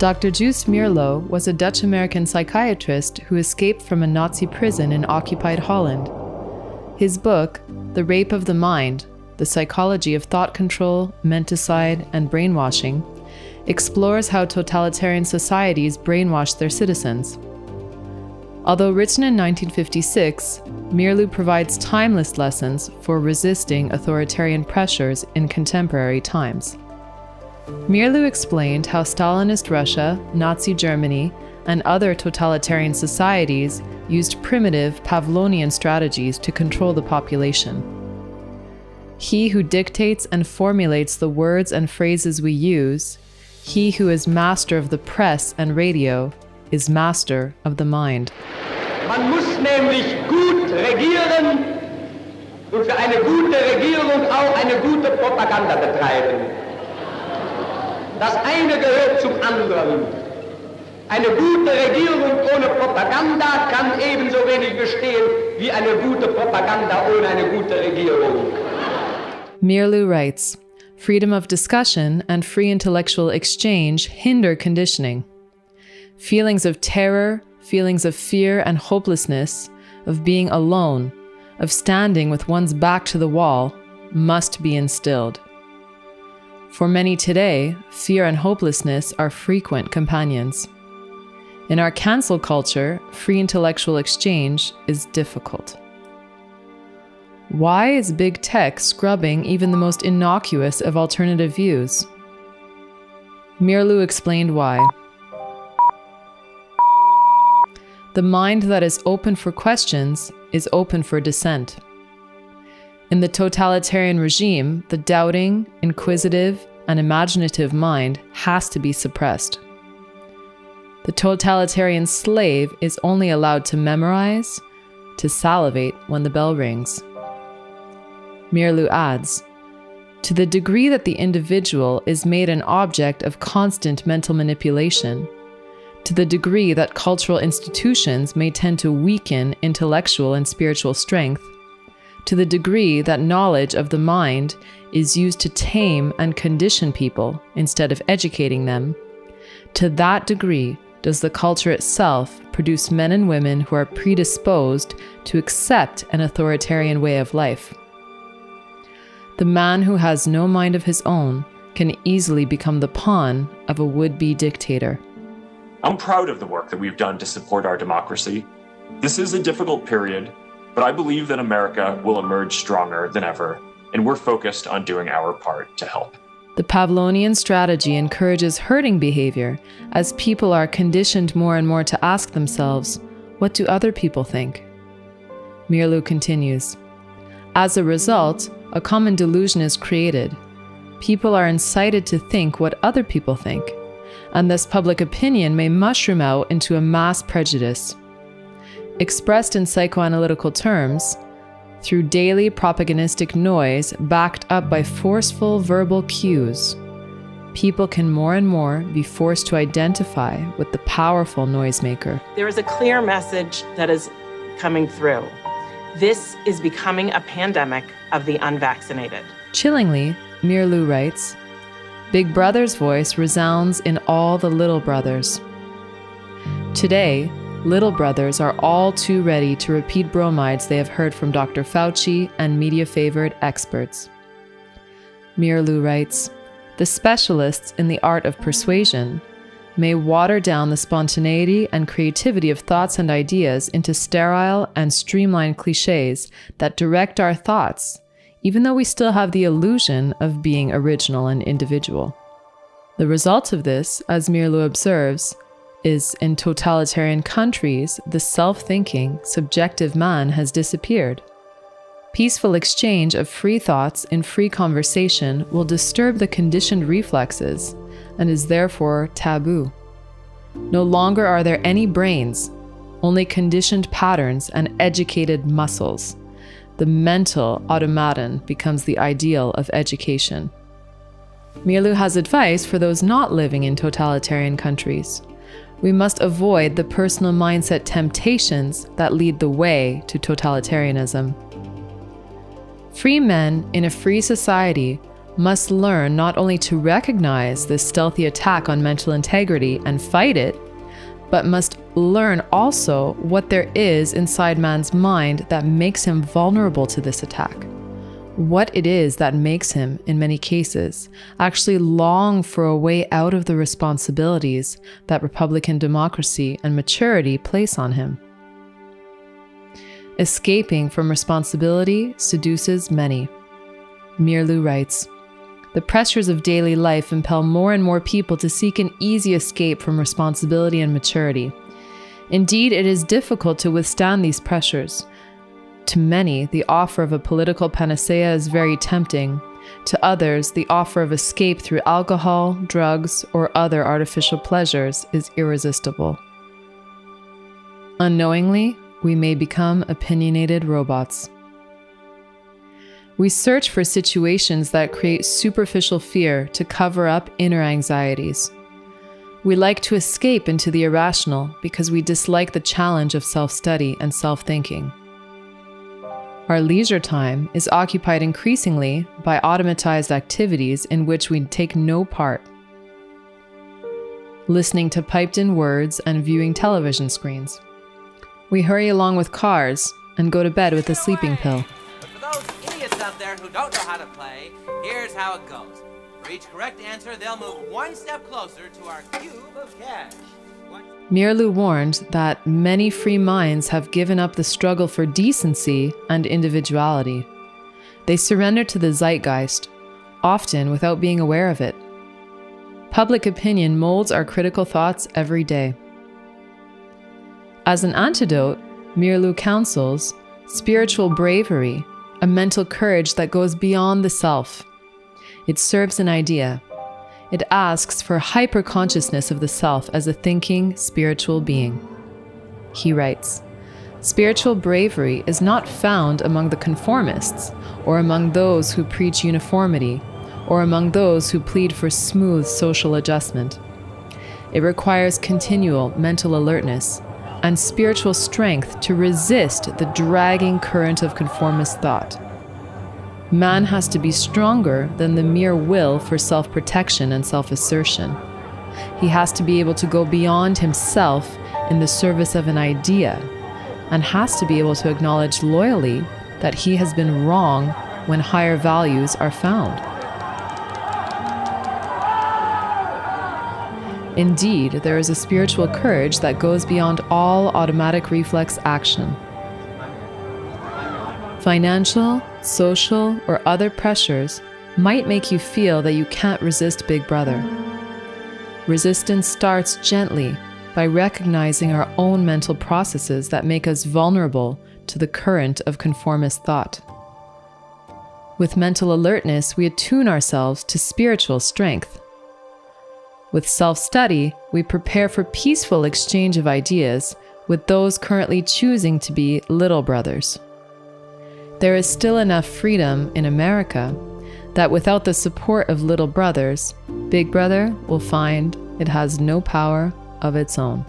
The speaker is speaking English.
Dr. Joost Meerlo was a Dutch-American psychiatrist who escaped from a Nazi prison in occupied Holland. His book, The Rape of the Mind, The Psychology of Thought Control, Menticide, and Brainwashing, explores how totalitarian societies brainwash their citizens. Although written in 1956, Meerlo provides timeless lessons for resisting authoritarian pressures in contemporary times. Meerlo explained how Stalinist Russia, Nazi Germany, and other totalitarian societies used primitive Pavlovian strategies to control the population. He who dictates and formulates the words and phrases we use, he who is master of the press and radio, is master of the mind. Man muss nämlich gut regieren und für eine gute Regierung auch eine gute Propaganda betreiben. Das eine gehört zum anderen. Eine gute Regierung ohne Propaganda kann ebenso wenig bestehen wie eine gute Propaganda ohne eine gute Regierung. Meerlo writes, freedom of discussion and free intellectual exchange hinder conditioning. Feelings of terror, feelings of fear and hopelessness, of being alone, of standing with one's back to the wall, must be instilled. For many today, fear and hopelessness are frequent companions. In our cancel culture, free intellectual exchange is difficult. Why is big tech scrubbing even the most innocuous of alternative views? Meerlo explained why. The mind that is open for questions is open for dissent. In the totalitarian regime, the doubting, inquisitive, and imaginative mind has to be suppressed. The totalitarian slave is only allowed to memorize, to salivate when the bell rings. Meerlo adds, to the degree that the individual is made an object of constant mental manipulation, to the degree that cultural institutions may tend to weaken intellectual and spiritual strength, to the degree that knowledge of the mind is used to tame and condition people instead of educating them, to that degree does the culture itself produce men and women who are predisposed to accept an authoritarian way of life. The man who has no mind of his own can easily become the pawn of a would-be dictator. I'm proud of the work that we've done to support our democracy. This is a difficult period, but I believe that America will emerge stronger than ever, and we're focused on doing our part to help. The Pavlovian strategy encourages herding behavior as people are conditioned more and more to ask themselves, what do other people think? Meerlo continues, as a result, a common delusion is created. People are incited to think what other people think, and thus public opinion may mushroom out into a mass prejudice. Expressed in psychoanalytical terms, through daily propagandistic noise backed up by forceful verbal cues, people can more and more be forced to identify with the powerful noisemaker. There is a clear message that is coming through. This is becoming a pandemic of the unvaccinated. Chillingly, Meerlo writes, Big Brother's voice resounds in all the little brothers. Today, little brothers are all too ready to repeat bromides they have heard from Dr. Fauci and media-favored experts. Meerlo writes, the specialists in the art of persuasion may water down the spontaneity and creativity of thoughts and ideas into sterile and streamlined cliches that direct our thoughts, even though we still have the illusion of being original and individual. The result of this, as Meerlo observes, is in totalitarian countries, the self-thinking, subjective man has disappeared. Peaceful exchange of free thoughts in free conversation will disturb the conditioned reflexes and is therefore taboo. No longer are there any brains, only conditioned patterns and educated muscles. The mental automaton becomes the ideal of education. Meerlo has advice for those not living in totalitarian countries. We must avoid the personal mindset temptations that lead the way to totalitarianism. Free men in a free society must learn not only to recognize this stealthy attack on mental integrity and fight it, but must learn also what there is inside man's mind that makes him vulnerable to this attack. What it is that makes him, in many cases, actually long for a way out of the responsibilities that Republican democracy and maturity place on him. Escaping from responsibility seduces many. Mirlu writes, "The pressures of daily life impel more and more people to seek an easy escape from responsibility and maturity. Indeed, it is difficult to withstand these pressures. To many, the offer of a political panacea is very tempting. To others, the offer of escape through alcohol, drugs, or other artificial pleasures is irresistible. Unknowingly, we may become opinionated robots. We search for situations that create superficial fear to cover up inner anxieties. We like to escape into the irrational because we dislike the challenge of self-study and self-thinking. Our leisure time is occupied increasingly by automatized activities in which we take no part. Listening to piped-in words and viewing television screens. We hurry along with cars and go to bed with a sleeping pill. But for those idiots out there who don't know how to play, here's how it goes. For each correct answer, they'll move one step closer to our cube of cash. Mirlu warned that many free minds have given up the struggle for decency and individuality. They surrender to the zeitgeist, often without being aware of it. Public opinion molds our critical thoughts every day. As an antidote, Mirlu counsels spiritual bravery, a mental courage that goes beyond the self. It serves an idea. It asks for hyper-consciousness of the self as a thinking, spiritual being. He writes, "Spiritual bravery is not found among the conformists, or among those who preach uniformity, or among those who plead for smooth social adjustment. It requires continual mental alertness and spiritual strength to resist the dragging current of conformist thought. Man has to be stronger than the mere will for self-protection and self-assertion. He has to be able to go beyond himself in the service of an idea, and has to be able to acknowledge loyally that he has been wrong when higher values are found. Indeed, there is a spiritual courage that goes beyond all automatic reflex action. Financial, social, or other pressures might make you feel that you can't resist Big Brother. Resistance starts gently by recognizing our own mental processes that make us vulnerable to the current of conformist thought. With mental alertness, we attune ourselves to spiritual strength. With self-study, we prepare for peaceful exchange of ideas with those currently choosing to be little brothers. There is still enough freedom in America that without the support of little brothers, Big Brother will find it has no power of its own."